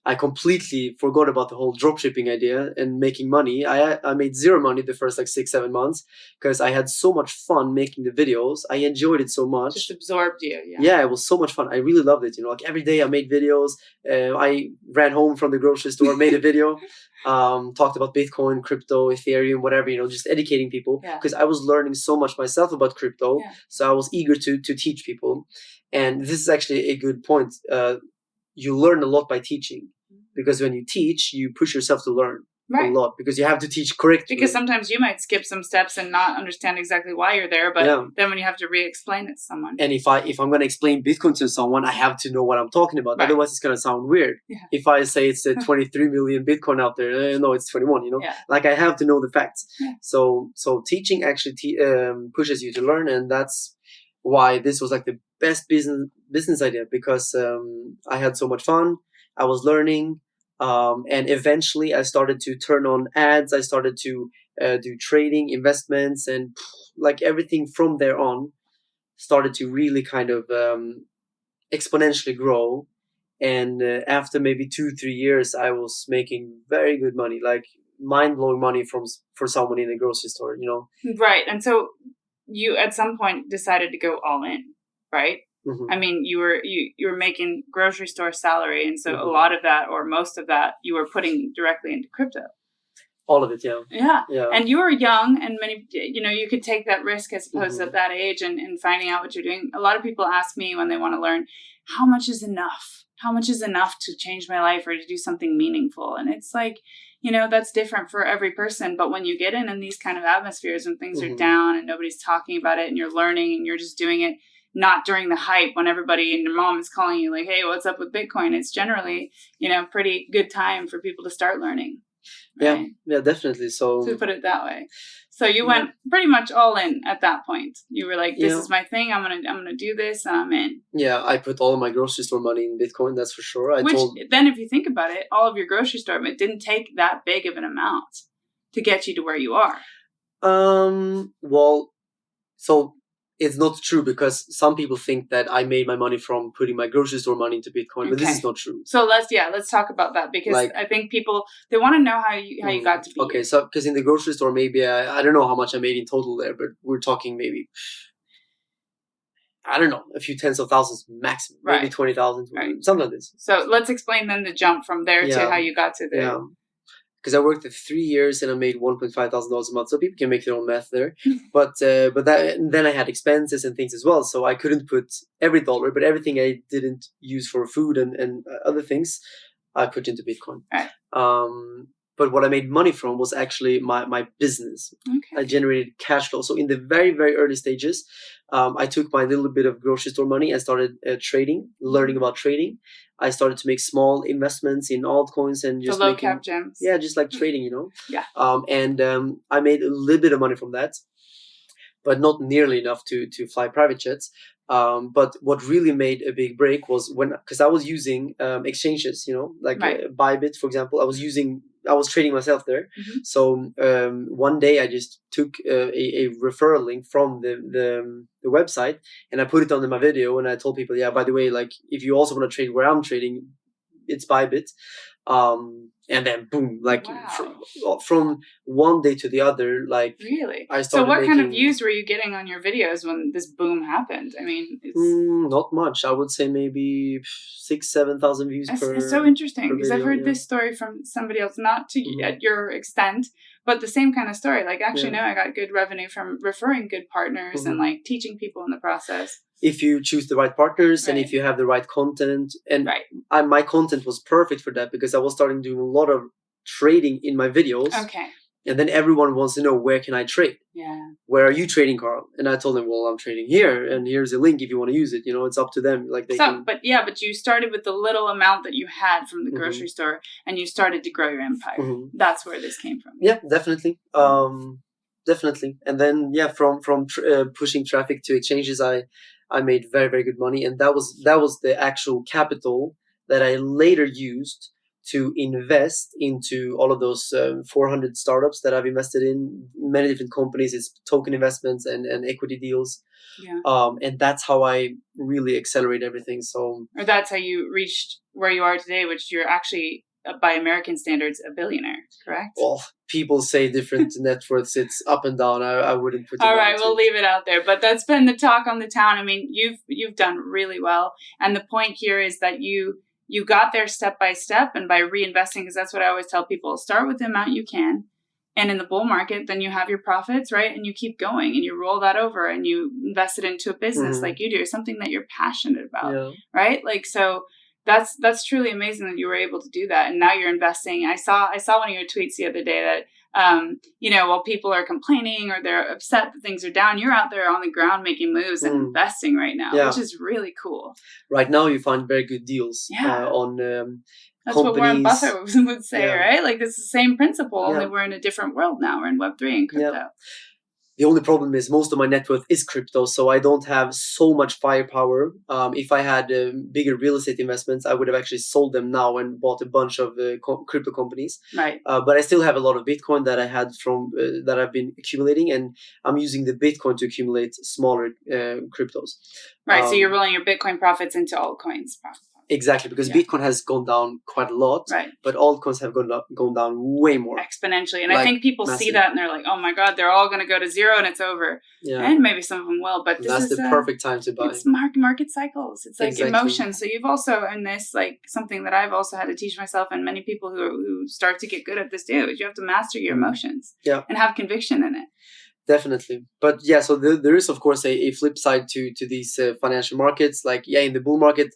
I completely forgot about the whole dropshipping idea and making money. I made 0 money the first like 6-7 months because I had so much fun making the videos. I enjoyed it so much. Just absorbed you. Yeah, it was so much fun. I really loved it. Like every day I made videos. I ran home from the grocery store, made a video, talked about Bitcoin, crypto, Ethereum, whatever, just educating people because I was learning so much myself about crypto. So I was eager to teach people. And this is actually a good point. You learn a lot by teaching because when you teach, you push yourself to learn a lot because you have to teach correctly. Because sometimes you might skip some steps and not understand exactly why you're there, but then when you have to re-explain it to someone. And if I'm going to explain Bitcoin to someone, I have to know what I'm talking about. Otherwise, it's going to sound weird. If I say it's 23 million Bitcoin out there, no, it's 21, Like I have to know the facts. So teaching actually pushes you to learn, and that's why this was like the best business idea, because I had so much fun. I was learning, and eventually I started to turn on ads. I started to do trading, investments, and like everything from there on started to really kind of exponentially grow. And after maybe 2-3 years, I was making very good money, like mind-blowing money for someone in a grocery store, you know. Right. And so you at some point decided to go all in, right? Mm-hmm. I mean, you were making grocery store salary, and so Mm-hmm. a lot of that, or most of that, you were putting directly into crypto. All of it, yeah. Yeah. And you were young, and many, you could take that risk, I suppose, Mm-hmm. at that age, and finding out what you're doing. A lot of people ask me when they want to learn, how much is enough? How much is enough to change my life or to do something meaningful? And it's like, that's different for every person. But when you get in these kind of atmospheres when things Mm-hmm. are down and nobody's talking about it and you're learning and you're just doing it, not during the hype when everybody and your mom is calling you like, hey, what's up with Bitcoin? It's generally, pretty good time for people to start learning. Right? Yeah, definitely. So to put it that way. So you went pretty much all in at that point. You were like, this is my thing. I'm gonna do this, and I'm in. Yeah, I put all of my grocery store money in Bitcoin, that's for sure. Then if you think about it, all of your grocery store, it didn't take that big of an amount to get you to where you are. Well, so it's not true, because some people think that I made my money from putting my grocery store money into Bitcoin, but this is not true. So let's talk about that, because I think people, they want to know how you got to be. Okay, so because in the grocery store, maybe I don't know how much I made in total there, but we're talking maybe, I don't know, a few tens of thousands maximum, maybe 20,000, something like this. So let's explain then the jump from there to how you got to the. Because I worked there 3 years and I made $1,500 a month, so people can make their own math there. But then I had expenses and things as well, so I couldn't put every dollar, but everything I didn't use for food and other things, I put into Bitcoin. Right. But what I made money from was actually my business. Okay. I generated cash flow. So in the very, very early stages, I took my little bit of grocery store money and started trading, learning about trading. I started to make small investments in altcoins and just low cap gems. Yeah, just like trading, Yeah. And I made a little bit of money from that, but not nearly enough to fly private jets. But what really made a big break was because I was using exchanges, like Bybit, for example. I was trading myself there. Mm-hmm. So one day I just took a referral link from the website and I put it under my video, and I told people, yeah, by the way, like if you also want to trade where I'm trading, it's Bybit. And then boom, like from one day to the other, like really. I started. So what kind of views were you getting on your videos when this boom happened? I mean, it's not much. I would say maybe 6,000-7,000 views per. It's so interesting because I've heard yeah. this story from somebody else, not to at your extent, but the same kind of story. Like actually, now I got good revenue from referring good partners and like teaching people in the process. If you choose the right partners and if you have the right content, and my content was perfect for that because I was starting doing a lot of trading in my videos. Okay. And then everyone wants to know, where can I trade? Yeah. Where are you trading, Carl? And I told them, well, I'm trading here, and here's a link if you want to use it. It's up to them. Like But you started with the little amount that you had from the grocery store, and you started to grow your empire. Mm-hmm. That's where this came from. Yeah, definitely. Definitely. And then from pushing traffic to exchanges, I made very, very good money, and that was the actual capital that I later used to invest into all of those 400 startups that I've invested in, many different companies. It's token investments and equity deals. Yeah. And that's how I really accelerate everything. Or that's how you reached where you are today, which you're actually, by American standards, a billionaire, correct? Well, people say different net worths. It's up and down. I wouldn't put it. All right, we'll leave it out there. But that's been the talk on the town. I mean, you've done really well. And the point here is that you got there step by step, and by reinvesting, because that's what I always tell people, start with the amount you can. And in the bull market, then you have your profits, right? And you keep going and you roll that over and you invest it into a business like you do, something that you're passionate about, right? Like, so that's truly amazing that you were able to do that. And now you're investing. I saw one of your tweets the other day that, while people are complaining or they're upset that things are down, you're out there on the ground making moves and investing right now, which is really cool. Right now, you find very good deals on that's companies. What Warren Buffett would say, right? Like, it's the same principle, only we're in a different world now. We're in Web3 and crypto. The only problem is most of my net worth is crypto, so I don't have so much firepower. If I had bigger real estate investments, I would have actually sold them now and bought a bunch of crypto companies. Right. But I still have a lot of Bitcoin that I had from that I've been accumulating, and I'm using the Bitcoin to accumulate smaller cryptos. Right. So you're rolling your Bitcoin profits into altcoins. Exactly, because Bitcoin has gone down quite a lot, right? But altcoins have gone down way more, exponentially. And I think people see that and they're like, "Oh my God, they're all going to go to zero and it's over." Yeah, and maybe some of them will, but that's the perfect time to buy. It's market cycles. It's like emotions. So you've also in this like something that I've also had to teach myself, and many people who start to get good at this do is you have to master your emotions, and have conviction in it. Definitely. But yeah, so there is of course a flip side to these financial markets. Like in the bull market,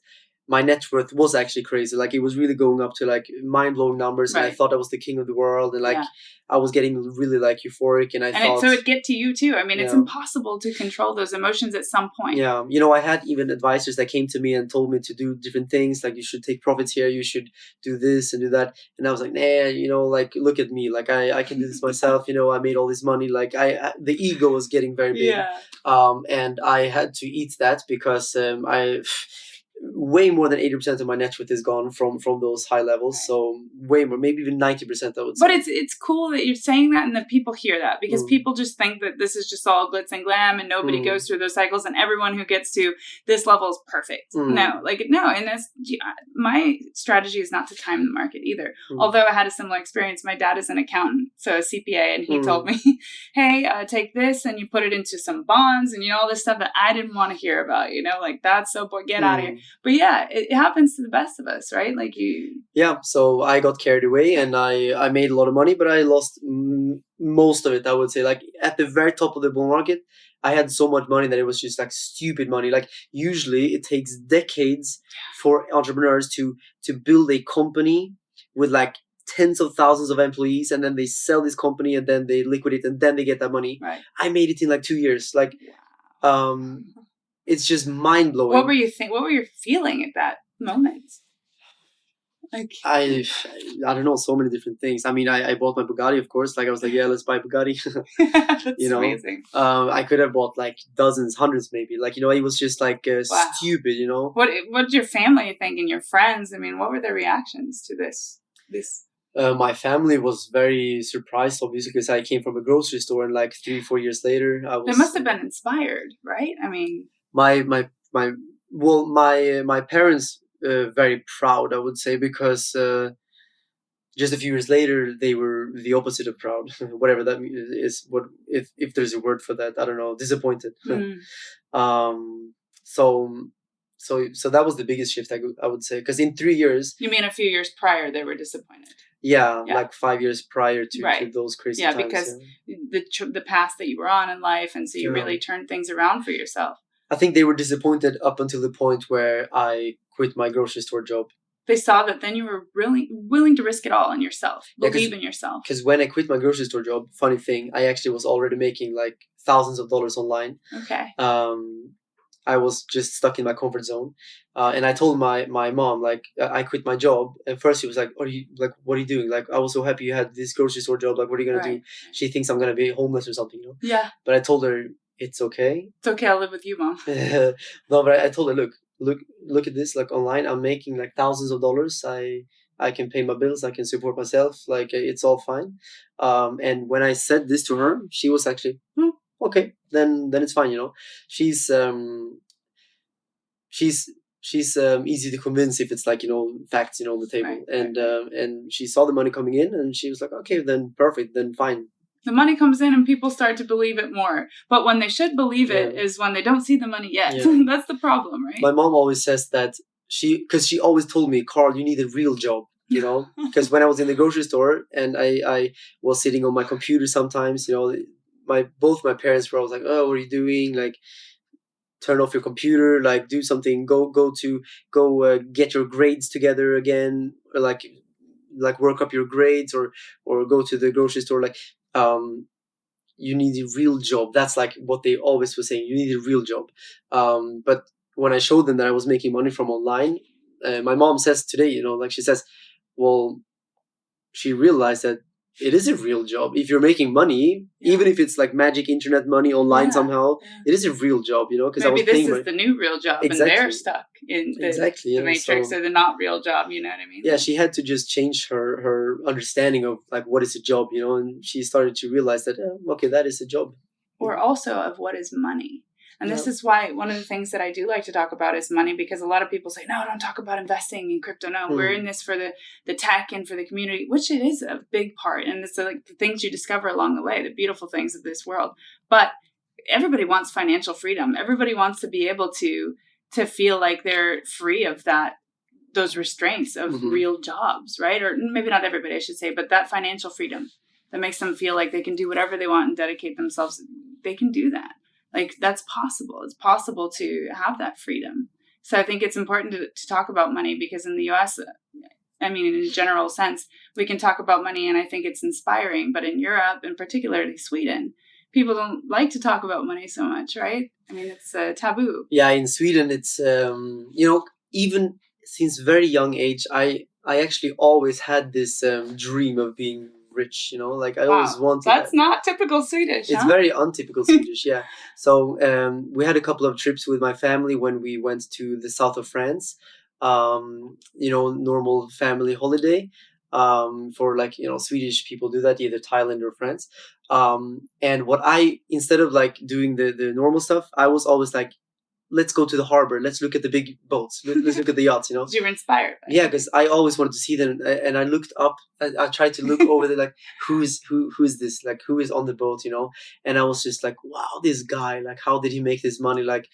my net worth was actually crazy. Like it was really going up to like mind-blowing numbers, and I thought I was the king of the world, and like I was getting really like euphoric, and so it get to you too. I mean, it's impossible to control those emotions at some point. Yeah, I had even advisors that came to me and told me to do different things, like you should take profits here, you should do this and do that, and I was like, nah, like look at me, like I can do this myself. I made all this money. Like the ego was getting very big, and I had to eat that because way more than 80% of my net worth is gone from those high levels. So way more, maybe even 90%, I would say. But it's cool that you're saying that and that people hear that, because people just think that this is just all glitz and glam and nobody goes through those cycles, and everyone who gets to this level is perfect. No. And that's my strategy is not to time the market either. Although I had a similar experience. My dad is an accountant, so a CPA, and he told me, hey, take this and you put it into some bonds and all this stuff that I didn't want to hear about, like that's so boring, get out of here. But yeah, it happens to the best of us, right? Like you. Yeah, so I got carried away and I made a lot of money, but I lost most of it, I would say. Like at the very top of the bull market, I had so much money that it was just like stupid money. Like usually it takes decades for entrepreneurs to build a company with like tens of thousands of employees, and then they sell this company and then they liquidate and then they get that money. Right. I made it in like 2 years. Like, it's just mind blowing. What were you What were you feeling at that moment? Like I don't know, so many different things. I mean, I bought my Bughatti, of course. Like I was like, yeah, let's buy Bughatti. That's amazing. I could have bought like dozens, hundreds, maybe. Like it was just like stupid. What did your family think and your friends? I mean, what were their reactions to this? My family was very surprised, obviously, because I came from a grocery store, and like 3-4 years later, I was. They must have been inspired, right? I mean, my parents very proud, I would say, because just a few years later they were the opposite of proud, whatever that is. What if there's a word for that? I don't know. Disappointed. So that was the biggest shift I would say, because in 3 years. You mean a few years prior they were disappointed? Yeah, like 5 years prior to those crazy times. Because the path that you were on in life, and so you really turned things around for yourself. I think they were disappointed up until the point where I quit my grocery store job. They saw that then you were really willing to risk it all in yourself, believe in yourself. Because when I quit my grocery store job, funny thing, I actually was already making like thousands of dollars online. Okay. I was just stuck in my comfort zone, and I told my mom, like, I quit my job. And first she was like, what are you doing? Like, I was so happy you had this grocery store job. Like, what are you gonna do? She thinks I'm gonna be homeless or something, Yeah. But I told her it's okay. It's okay. I'll live with you, Mom. No, but I told her, look at this. Like online, I'm making like thousands of dollars. I can pay my bills. I can support myself. Like it's all fine. And when I said this to her, she was actually. Okay, then it's fine. She's easy to convince if it's like facts on the table. And she saw the money coming in, and she was like, okay, then perfect, then fine. The money comes in and people start to believe it more. But when they should believe it is when they don't see the money yet. That's the problem, right? My mom always says that because she always told me, Carl, you need a real job. Because when I was in the grocery store and I was sitting on my computer sometimes, both my parents were always like, oh, what are you doing? Like, turn off your computer, like do something, go get your grades together again, or like work up your grades, or go to the grocery store. Like, you need a real job. That's like what they always were saying. You need a real job. But when I showed them that I was making money from online, my mom says today, like she says, well, she realized that it is a real job. If you're making money, even if it's like magic internet money online somehow, it is a real job, you know, because I was maybe paying this is the new real job and they're stuck in the matrix or the not real job, you know what I mean? Yeah, she had to just change her understanding of like what is a job, you know, and she started to realize that, okay, that is a job. Or also of what is money. And this is why one of the things that I do like to talk about is money, because a lot of people say, no, don't talk about investing in crypto. No, we're in this for the tech and for the community, which it is a big part. And it's like the things you discover along the way, the beautiful things of this world. But everybody wants financial freedom. Everybody wants to be able to feel like they're free of those restraints of real jobs, right? Or maybe not everybody, I should say, but that financial freedom that makes them feel like they can do whatever they want and dedicate themselves. They can do that. Like, that's possible. It's possible to have that freedom. So I think it's important to talk about money, because in the US, I mean, in a general sense, we can talk about money and I think it's inspiring. But in Europe, and particularly Sweden, people don't like to talk about money so much, right? I mean, it's a taboo. Yeah, in Sweden, it's, you know, even since very young age, I actually always had this dream of being rich, you know, like I always wanted that's not typical Swedish. It's very untypical Swedish. Yeah. So we had a couple of trips with my family when we went to the south of France, you know, normal family holiday, for like, you know, Swedish people do that, either Thailand or France. And instead of like doing the normal stuff, I was always like, let's go to the harbor. Let's look at the big boats. Let's look at the yachts, you know. You were inspired. Yeah, because I always wanted to see them. And I looked up, I tried to look over there, like, who is this? Like, who is on the boat, you know? And I was just like, wow, this guy, like, how did he make this money? Like,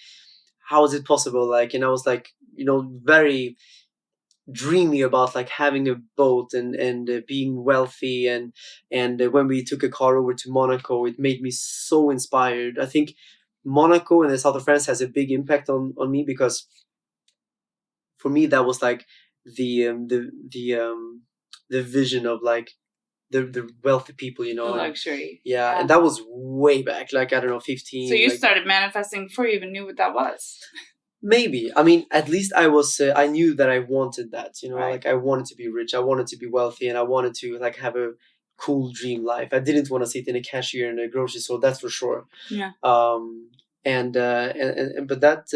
how is it possible? Like, and I was like, you know, very dreamy about like having a boat and being wealthy. And when we took a car over to Monaco, it made me so inspired. I think Monaco and the south of France has a big impact on me, because for me that was like the vision of like the wealthy people, you know, the luxury. Yeah, and that was way back, like I don't know, 15. So you started manifesting before you even knew what that was. Maybe. I mean, at least I was. I knew that I wanted that, you know, like I wanted to be rich, I wanted to be wealthy, and I wanted to like have a cool dream life. I didn't want to sit in a cashier in a grocery store, that's for sure. Yeah. But that.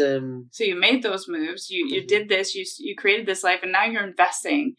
So you made those moves. You did this. You created this life, and now you're investing.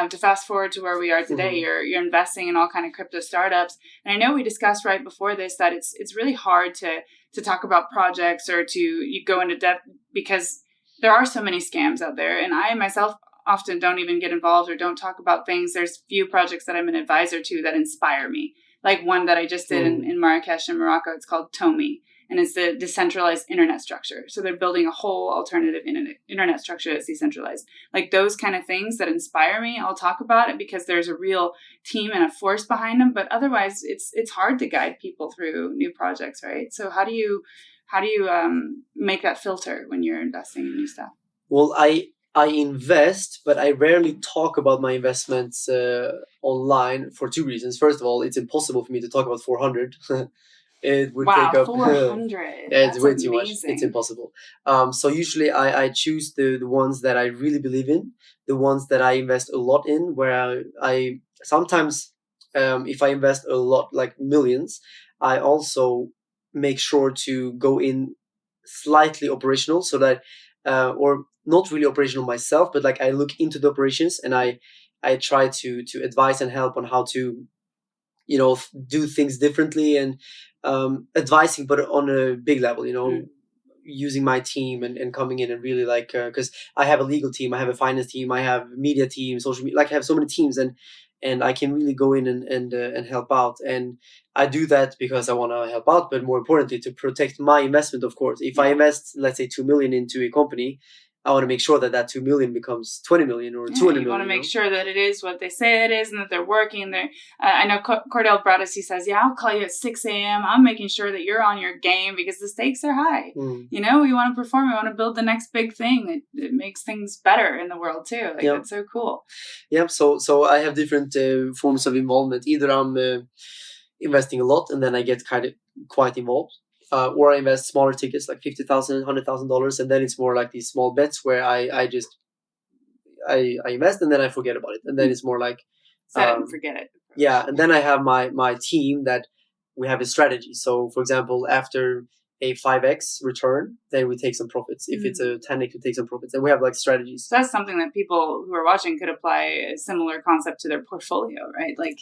To fast forward to where we are today, you're investing in all kind of crypto startups. And I know we discussed right before this that it's really hard to talk about projects or you go into depth, because there are so many scams out there. And I myself often don't even get involved or don't talk about things. There's few projects that I'm an advisor to that inspire me. Like one that I just did in Marrakesh in Morocco. It's called Tomi. And it's the decentralized internet structure. So they're building a whole alternative internet structure that's decentralized. Like those kind of things that inspire me, I'll talk about it because there's a real team and a force behind them. But otherwise, it's hard to guide people through new projects, right? So how do you make that filter when you're investing in new stuff? Well, I invest, but I rarely talk about my investments online for two reasons. First of all, it's impossible for me to talk about 400. It would take up 400. It's way too much. It's impossible. So usually I choose the ones that I really believe in, the ones that I invest a lot in, where I sometimes if I invest a lot, like millions, I also make sure to go in slightly operational, so that or not really operational myself, but like I look into the operations and I try to advise and help on how to, you know, do things differently, and advising, but on a big level, you know, using my team and coming in and really like, because I have a legal team, I have a finance team, I have media team, social media, like I have so many teams, and I can really go in and help out. And I do that because I want to help out, but more importantly, to protect my investment, of course. If I invest, let's say, 2 million into a company, I want to make sure that 2 million becomes 20 million or 200 million. You want to make sure that it is what they say it is and that they're working there. I know Cordell Broadus, he says, yeah, I'll call you at 6 a.m. I'm making sure that you're on your game because the stakes are high. You know, we want to perform. We want to build the next big thing that makes things better in the world too. Like, that's so cool. Yeah. So I have different forms of involvement. Either I'm investing a lot and then I get quite involved. Or I invest smaller tickets like $50,000, $100,000, and then it's more like these small bets where I just invest and then I forget about it, and then it's more like set it and forget it. Yeah, and then I have my team that we have a strategy. So, for example, after a 5x return, then we take some profits. If it's a 10x, we take some profits. And we have like strategies. So that's something that people who are watching could apply a similar concept to their portfolio, right? Like,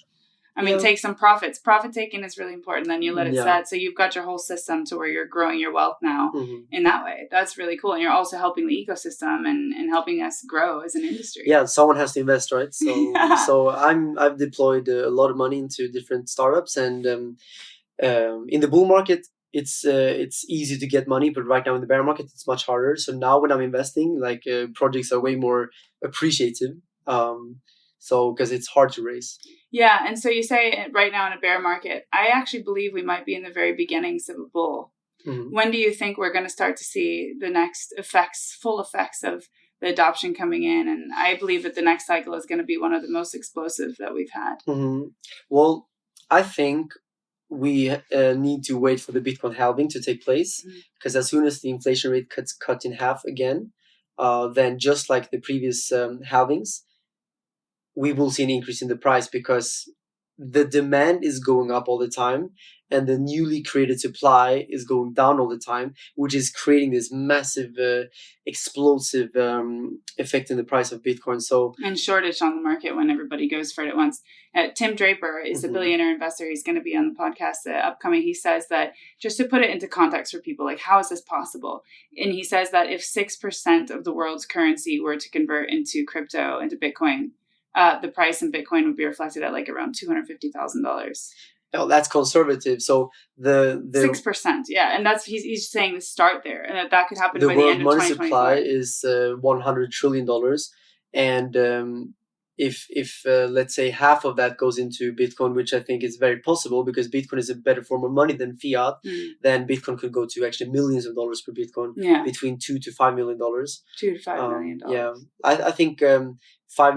I mean, take some profits. Profit taking is really important. Then you let it set. So you've got your whole system to where you're growing your wealth now in that way. That's really cool. And you're also helping the ecosystem and helping us grow as an industry. Yeah, someone has to invest, right? So so I've deployed a lot of money into different startups, and in the bull market, it's easy to get money, but right now in the bear market, it's much harder. So now when I'm investing, like projects are way more appreciative. So because it's hard to raise. Yeah, and so you say right now in a bear market, I actually believe we might be in the very beginnings of a bull. When do you think we're going to start to see the next full effects of the adoption coming in? And I believe that the next cycle is going to be one of the most explosive that we've had. Well, I think we need to wait for the Bitcoin halving to take place, because as soon as the inflation rate cut in half again, then just like the previous halvings, we will see an increase in the price, because the demand is going up all the time and the newly created supply is going down all the time, which is creating this massive explosive effect in the price of Bitcoin. So and shortage on the market when everybody goes for it at once. Tim Draper is a billionaire investor. He's going to be on the podcast upcoming. He says that, just to put it into context for people, like, how is this possible? And he says that if 6% of the world's currency were to convert into crypto, into Bitcoin, the price in Bitcoin would be reflected at like around $250,000. Oh, that's conservative. So the 6%, yeah, and that's he's saying to start there, and that could happen by the end of 2024. The world money supply is $100 trillion, and if let's say half of that goes into Bitcoin, which I think is very possible because Bitcoin is a better form of money than fiat, then Bitcoin could go to actually millions of dollars per Bitcoin, between $2 to $5 million. $2 to $5 million. Yeah, I think $5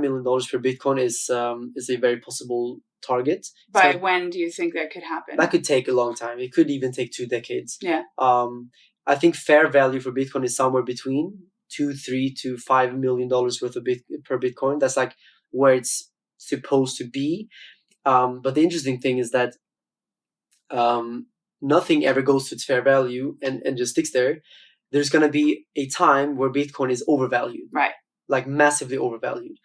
million per Bitcoin is a very possible target. By when do you think that could happen? That could take a long time. It could even take 2 decades. Yeah. I think fair value for Bitcoin is somewhere between $3 to $5 million worth of per Bitcoin. That's like where it's supposed to be. But the interesting thing is that nothing ever goes to its fair value and just sticks there. There's going to be a time where Bitcoin is overvalued. Right. Like massively overvalued.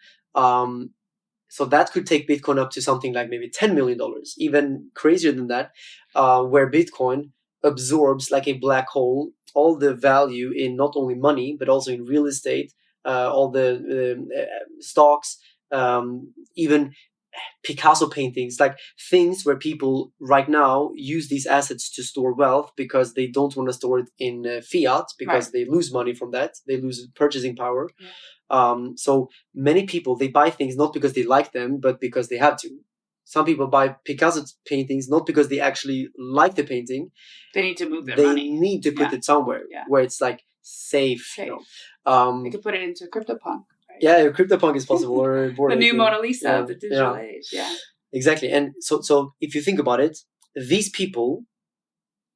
So that could take Bitcoin up to something like maybe $10 million, even crazier than that, where Bitcoin absorbs like a black hole all the value in not only money, but also in real estate, all the stocks, even Picasso paintings, like things where people right now use these assets to store wealth because they don't want to store it in fiat, because they lose money from that. They lose purchasing power. So many people, they buy things not because they like them, but because they have to. Some people buy Picasso paintings not because they actually like the painting. They need to move their They money. need to put it somewhere where it's like safe. You know? They could put it into a CryptoPunk. Right? Yeah, CryptoPunk is possible. Or the new Mona Lisa of the digital age. Yeah. Exactly. And so if you think about it, these people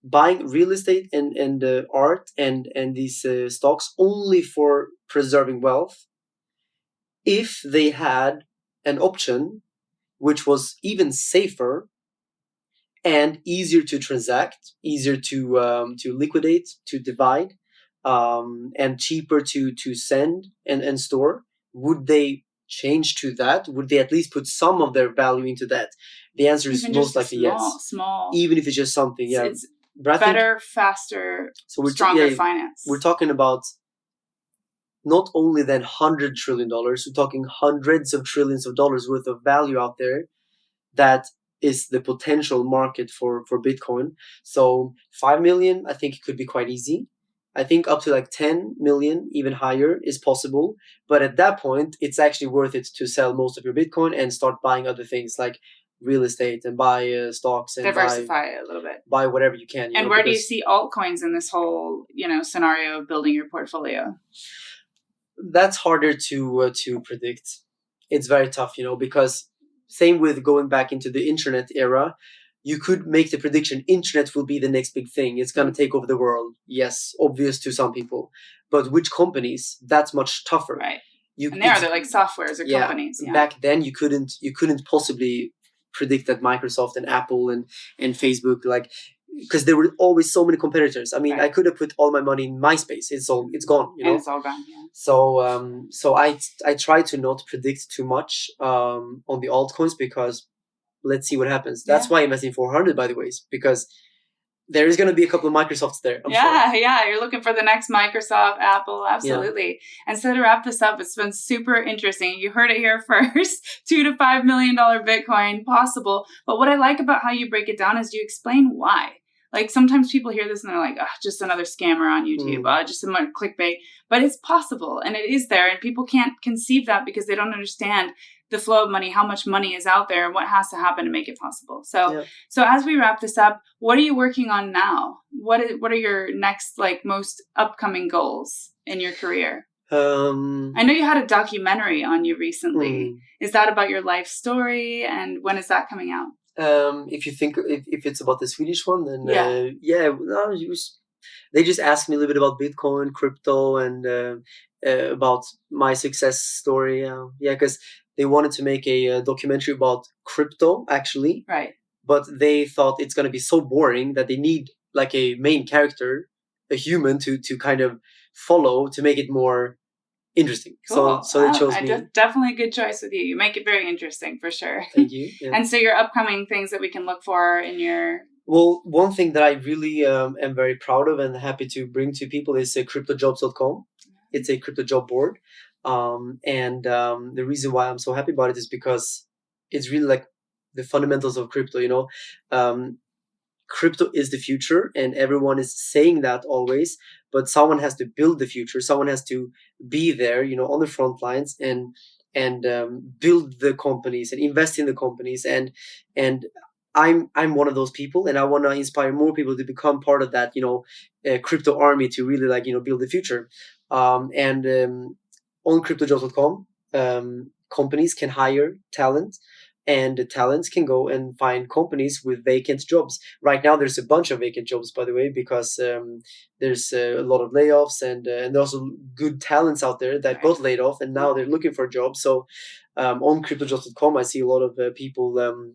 buying real estate and art and these stocks only for preserving wealth, if they had an option which was even safer and easier to transact, easier to liquidate, to divide, and cheaper to send and store, would they change to that? Would they at least put some of their value into that? The answer is most likely yes. Small. Even if it's just something, It's better, faster, stronger finance. We're talking about not only then $100 trillion, we're talking hundreds of trillions of dollars worth of value out there. That is the potential market for Bitcoin. So 5 million, I think it could be quite easy. I think up to like 10 million, even higher, is possible. But at that point, it's actually worth it to sell most of your Bitcoin and start buying other things like real estate and buy stocks and diversify a little bit. Buy whatever you can. And where do you see altcoins in this whole scenario of building your portfolio? That's harder to predict. It's very tough, because same with going back into the internet era, you could make the prediction internet will be the next big thing. It's going to take over the world. Yes, obvious to some people. But which companies? That's much tougher. Right. They're like softwares or companies. Yeah. Back then you couldn't possibly predict that Microsoft and Apple and Facebook, like, because there were always so many competitors. I mean, Right. I could have put all my money in MySpace. It's gone, you know. And it's all gone. Yeah. So I try to not predict too much on the altcoins, because let's see what happens. That's why I invest in 400, by the way, because there is going to be a couple of Microsofts there. I'm sure. Yeah. You're looking for the next Microsoft, Apple. Absolutely. And so to wrap this up, it's been super interesting. You heard it here first. $2 to $5 million Bitcoin possible. But what I like about how you break it down is you explain why. Like sometimes people hear this and they're like, oh, just another scammer on YouTube, just some more clickbait. But it's possible and it is there. And people can't conceive that because they don't understand the flow of money, how much money is out there and what has to happen to make it possible. So as we wrap this up, what are you working on now? What are your next, like, most upcoming goals in your career? I know you had a documentary on you recently. Is that about your life story? And when is that coming out? If you think if it's about the Swedish one, then they just asked me a little bit about Bitcoin, crypto, and about my success story. Because they wanted to make a documentary about crypto, actually. Right. But they thought it's going to be so boring that they need like a main character, a human, to kind of follow to make it more interesting. Cool. So they chose me. Definitely a good choice with you. You make it very interesting for sure. Thank you. Yeah. And so your upcoming things that we can look for in your... Well, one thing that I really am very proud of and happy to bring to people is CryptoJobs.com. It's a crypto job board. The reason why I'm so happy about it is because it's really like the fundamentals of crypto, you know. Crypto is the future and everyone is saying that always, but someone has to build the future. Someone has to be there, you know, on the front lines and build the companies and invest in the companies. And I'm one of those people, and I want to inspire more people to become part of that, you know, crypto army to really, like, you know, build the future. On CryptoJobs.com, companies can hire talent, and the talents can go and find companies with vacant jobs. Right now, there's a bunch of vacant jobs, by the way, because there's a lot of layoffs, and there's also good talents out there that got laid off, and now they're looking for jobs. So on CryptoJobs.com, I see a lot of people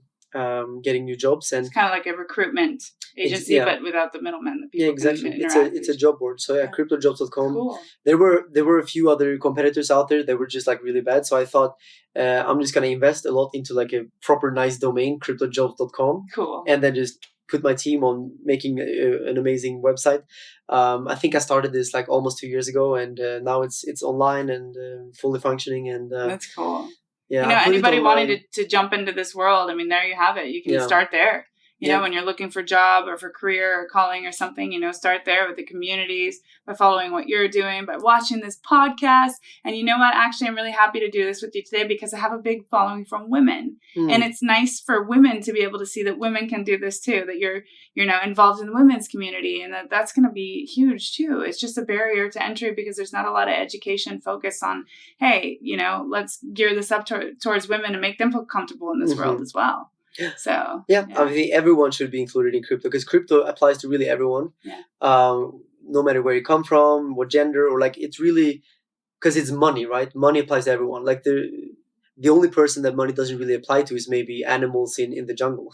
getting new jobs, and it's kind of like a recruitment agency, but without the middleman. The people exactly. It's a job board. So CryptoJobs.com. Cool. There were a few other competitors out there that were just like really bad. So I thought I'm just gonna invest a lot into like a proper nice domain, CryptoJobs.com. Cool. And then just put my team on making an amazing website. I think I started this like almost 2 years ago, and now it's online and fully functioning. And that's cool. Yeah, you know, anybody wanting to jump into this world, I mean, there you have it. You can start there. You know, when you're looking for a job or for career or calling or something, you know, start there with the communities by following what you're doing, by watching this podcast. And you know what? Actually, I'm really happy to do this with you today because I have a big following from women. And it's nice for women to be able to see that women can do this too, that you're now involved in the women's community, and that's going to be huge too. It's just a barrier to entry because there's not a lot of education focused on, hey, you know, let's gear this up towards women and make them feel comfortable in this world as well. So I think everyone should be included in crypto because crypto applies to really everyone. No matter where you come from, what gender, or like, it's really because it's money, right? Money applies to everyone. Like the only person that money doesn't really apply to is maybe animals in the jungle.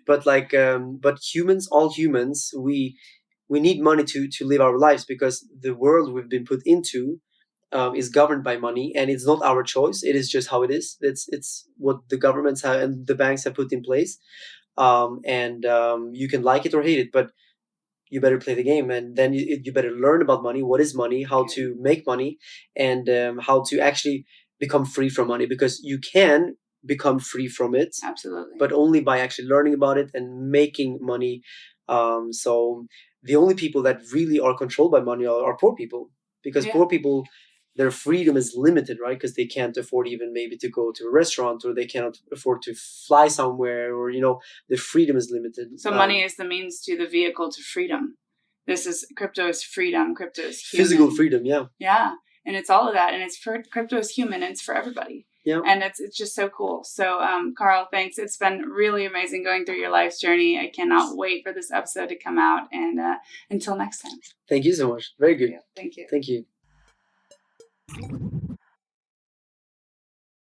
But like but all humans, we need money to live our lives because the world we've been put into is governed by money, and it's not our choice. It is just how it is. It's what the governments have and the banks have put in place. You can like it or hate it, but you better play the game, and then you better learn about money. What is money? How to make money, and how to actually become free from money, because you can become free from it. Absolutely. But only by actually learning about it and making money. So the only people that really are controlled by money are poor people, because poor people, their freedom is limited, right? Because they can't afford even maybe to go to a restaurant, or they cannot afford to fly somewhere, or, you know, their freedom is limited. So money is the means to the vehicle to freedom. Crypto is freedom. Crypto is human. Physical freedom, yeah. Yeah. And it's all of that. And crypto is human, and it's for everybody. Yeah. And it's just so cool. So, Carl, thanks. It's been really amazing going through your life's journey. I cannot wait for this episode to come out. And until next time. Thank you so much. Very good. Thank you. Thank you.